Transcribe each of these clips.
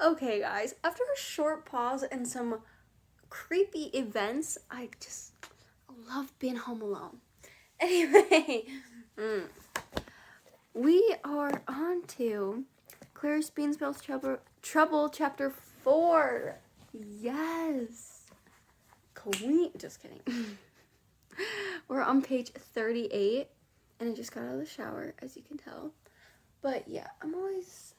Okay, guys, after a short pause and some creepy events, I just love being home alone. Anyway, we are on to Clarice Bean Spells Trouble Chapter 4. Yes. Queen. Just kidding. We're on page 38, and I just got out of the shower, as you can tell. But yeah, I'm always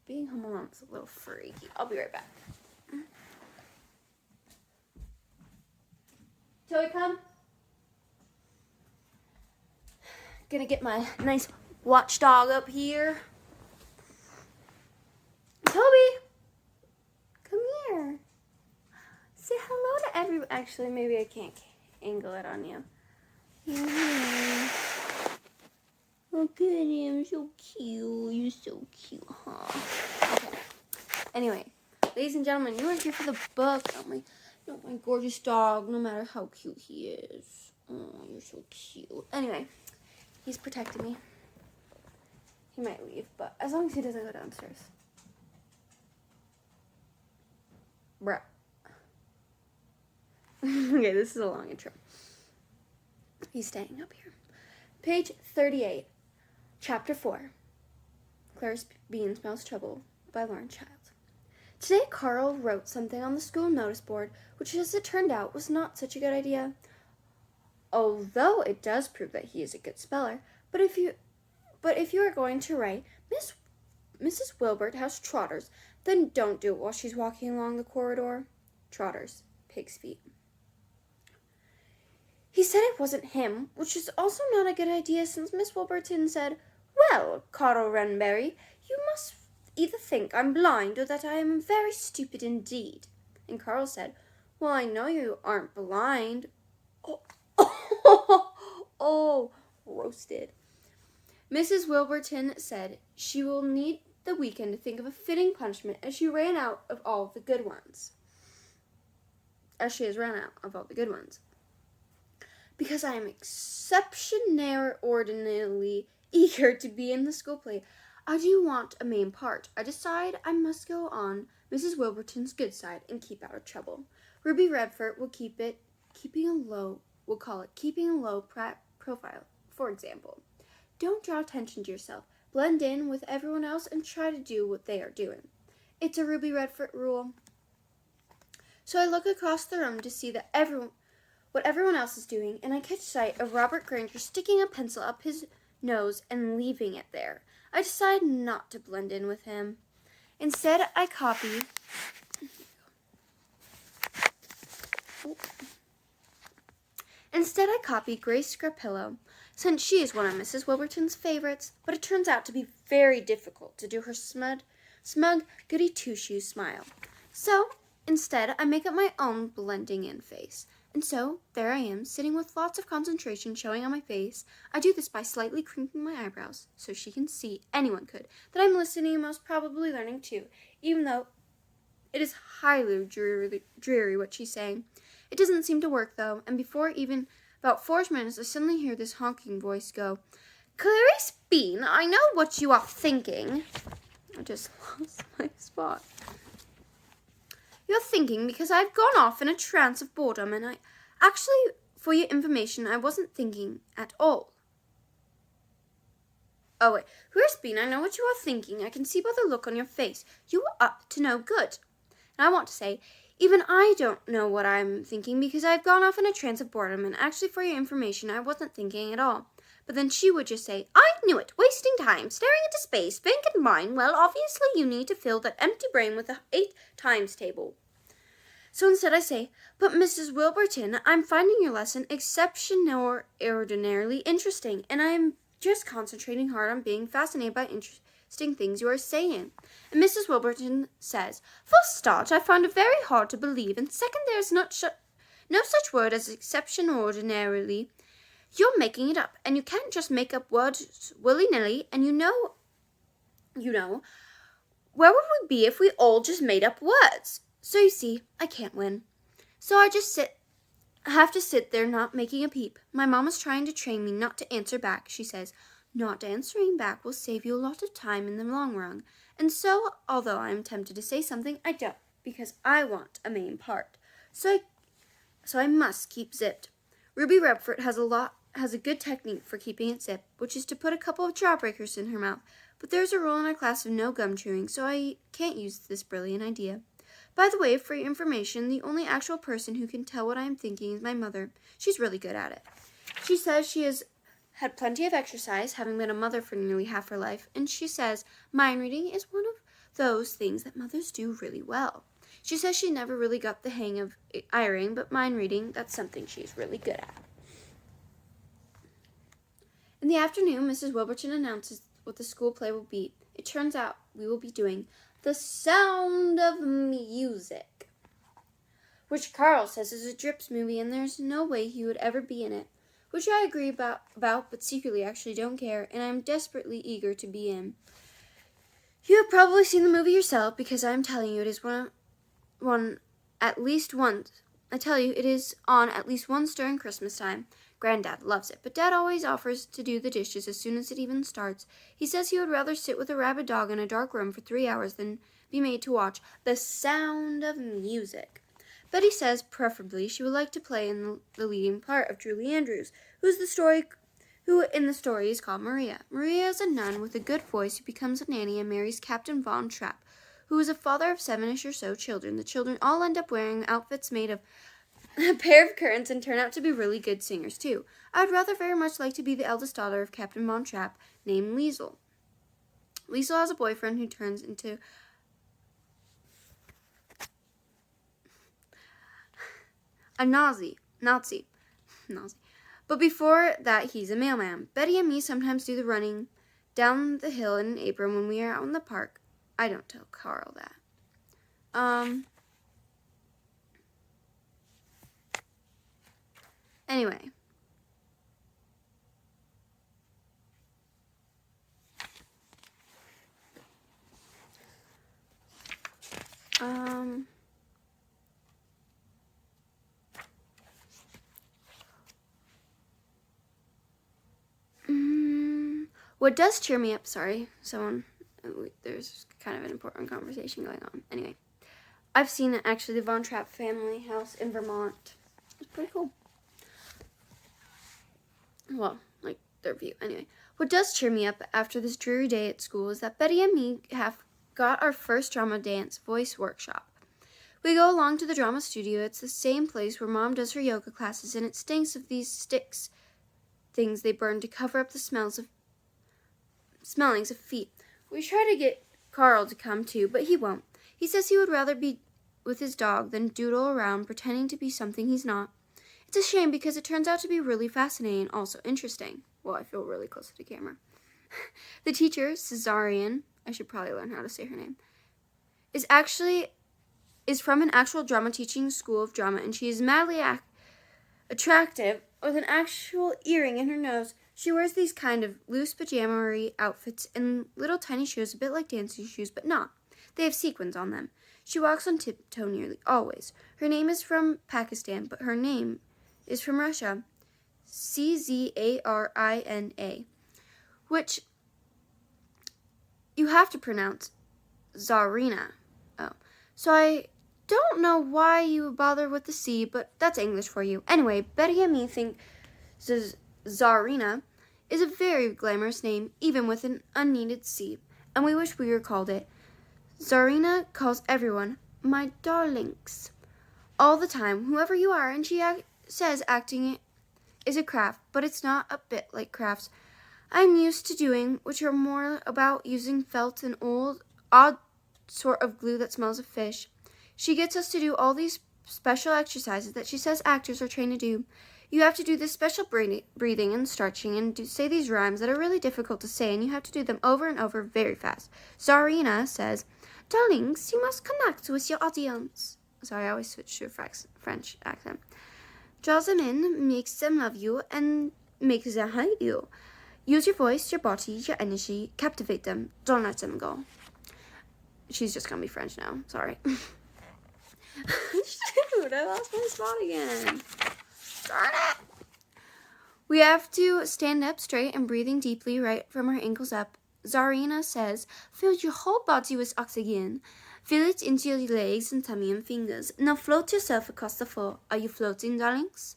being home alone is a little freaky. I'll be right back. Joey, come. Gonna get my nice watchdog up here. Toby, come here. Say hello to everyone. Actually, maybe I can't angle it on you. Look at him, so cute. You're so cute, huh? Okay. Anyway, ladies and gentlemen, you are here for the book. Not my gorgeous dog, no matter how cute he is. Oh, you're so cute. Anyway, he's protecting me. He might leave, but as long as he doesn't go downstairs. Bruh. Okay, this is a long intro. He's staying up here. Page 38, Chapter 4. Clarice Bean Smells Trouble by Lauren Child. Today, Carl wrote something on the school notice board, which, as it turned out, was not such a good idea. Although it does prove that he is a good speller. But if you are going to write, Mrs. Wilbert has trotters, then don't do it while she's walking along the corridor. Trotters, pig's feet. He said it wasn't him, which is also not a good idea since Miss Wilburton said, "Well, Carl Wrenberry, you must either think I'm blind or that I am very stupid indeed." And Carl said, "Well, I know you aren't blind." Oh, roasted. Mrs. Wilburton said she will need the weekend to think of a fitting punishment as she ran out of all the good ones. As she has run out of all the good ones. Because I am exceptionally eager to be in the school play, I do want a main part. I decide I must go on Mrs. Wilburton's good side and keep out of trouble. Ruby Redford will keeping a low profile. For example, don't draw attention to yourself. Blend in with everyone else and try to do what they are doing. It's a Ruby Redford rule. So I look across the room to see that what everyone else is doing, and I catch sight of Robert Granger sticking a pencil up his nose and leaving it there. I decide not to blend in with him. Instead, I copy Grace Scarpillo, since she is one of Mrs. Wilburton's favorites, but it turns out to be very difficult to do her smug, goody two-shoes smile. So, instead, I make up my own blending in face. And so, there I am, sitting with lots of concentration showing on my face. I do this by slightly crinkling my eyebrows, so she can see, anyone could, that I'm listening and most probably learning too, even though it is highly dreary what she's saying. It doesn't seem to work, though, and before even about 4 minutes, I suddenly hear this honking voice go, "Clarice Bean, I know what you are thinking." I just lost my spot. "You're thinking because I've gone off in a trance of boredom, and actually, for your information, I wasn't thinking at all." "Oh, wait, Clarice Bean, I know what you are thinking. I can see by the look on your face. You are up to no good." And I want to say, even I don't know what I'm thinking because I've gone off in a trance of boredom, and actually, for your information, I wasn't thinking at all. But then she would just say, "I knew it, wasting time, staring into space, vacant mind. Well, obviously you need to fill that empty brain with a 8 times table." So instead I say, "But Mrs. Wilburton, I'm finding your lesson exceptionally interesting, and I am just concentrating hard on being fascinated by interesting things you are saying." And Mrs. Wilburton says, "For a start, I find it very hard to believe, and second, there is no such word as exceptionally. You're making it up, and you can't just make up words willy-nilly, and you know, where would we be if we all just made up words? So you see, I can't win. So I have to sit there not making a peep. My mom is trying to train me not to answer back. She says, 'Not answering back will save you a lot of time in the long run.' And so, although I am tempted to say something, I don't, because I want a main part. So I must keep zipped. Ruby Redford has a good technique for keeping it zipped, which is to put a couple of jawbreakers in her mouth. But there's a rule in our class of no gum chewing, so I can't use this brilliant idea. By the way, for your information, the only actual person who can tell what I am thinking is my mother. She's really good at it. She says she has had plenty of exercise, having been a mother for nearly half her life, and she says mind reading is one of those things that mothers do really well. She says she never really got the hang of ironing, but mind reading, that's something she's really good at. In the afternoon, Mrs. Wilburton announces what the school play will be. It turns out we will be doing The Sound of Music, which Carl says is a Drips movie, and there's no way he would ever be in it, which I agree about but secretly actually don't care, and I'm desperately eager to be in. You have probably seen the movie yourself, because I'm telling you it is one at least once. I tell you, it is on at least once during Christmas time. Granddad loves it, but Dad always offers to do the dishes as soon as it even starts. He says he would rather sit with a rabid dog in a dark room for 3 hours than be made to watch The Sound of Music. Betty says preferably she would like to play in the leading part of Julie Andrews, who in the story is called Maria. Maria is a nun with a good voice who becomes a nanny and marries Captain Von Trapp, who is a father of 7-ish or so children. The children all end up wearing outfits made of a pair of curtains and turn out to be really good singers, too. I would rather very much like to be the eldest daughter of Captain Von Trapp, named Liesel. Liesel has a boyfriend who turns into a Nazi. But before that, he's a mailman. Betty and me sometimes do the running down the hill in an apron when we are out in the park. I don't tell Carl that. Anyway. What does cheer me up, there's kind of an important conversation going on. Anyway, I've seen actually the Von Trapp family house in Vermont. It's pretty cool. Well, like their view. Anyway, what does cheer me up after this dreary day at school is that Betty and me have got our first drama dance voice workshop. We go along to the drama studio. It's the same place where Mom does her yoga classes, and it stinks of these sticks, things they burn to cover up the smellings of feet. We try to get Carl to come too, but he won't. He says he would rather be with his dog than doodle around pretending to be something he's not. It's a shame because it turns out to be really fascinating and also interesting. Well, I feel really close to the camera. The teacher, Cesarian, I should probably learn how to say her name, is from an actual drama teaching school of drama, and she is madly attractive with an actual earring in her nose. She wears these kind of loose pajama-y outfits and little tiny shoes, a bit like dancing shoes, but not. They have sequins on them. She walks on tiptoe nearly always. Her name is from Pakistan, but her name is from Russia. Czarina, which you have to pronounce Czarina. Oh, so I don't know why you would bother with the C, but that's English for you. Anyway, Betty and me think Czarina is a very glamorous name, even with an unneeded C, and we wish we were called it. Czarina calls everyone my darlings all the time, whoever you are, and she says acting is a craft, but it's not a bit like crafts I'm used to doing, which are more about using felt and odd sort of glue that smells of fish. She gets us to do all these special exercises that she says actors are trained to do. You have to do this special breathing and stretching and say these rhymes that are really difficult to say, and you have to do them over and over very fast. Czarina says, "Darlings, you must connect with your audience." Sorry, I always switch to a French accent. Draws them in, makes them love you, and makes them hate you. Use your voice, your body, your energy, captivate them. Don't let them go. She's just gonna be French now. Sorry. Shoot, I lost my spot again. Darn it. We have to stand up straight and breathing deeply right from our ankles up. Zarina says, fill your whole body with oxygen. Fill it into your legs and tummy and fingers. Now float yourself across the floor. Are you floating, darlings?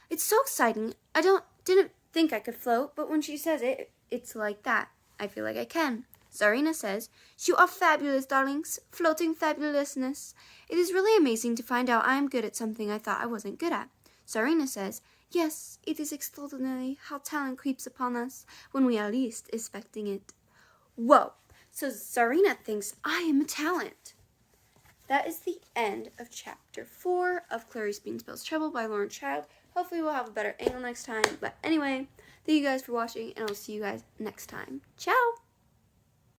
It's so exciting. Didn't think I could float, but when she says it, it's like that. I feel like I can. Zarina says, you are fabulous, darlings. Floating fabulousness. It is really amazing to find out I am good at something I thought I wasn't good at. Zarina says, yes, it is extraordinary how talent creeps upon us when we are least expecting it. Whoa, so Zarina thinks I am a talent. That is the end of chapter 4 of Clarice Bean Spells Trouble by Lauren Child. Hopefully we'll have a better angle next time. But anyway, thank you guys for watching, and I'll see you guys next time. Ciao!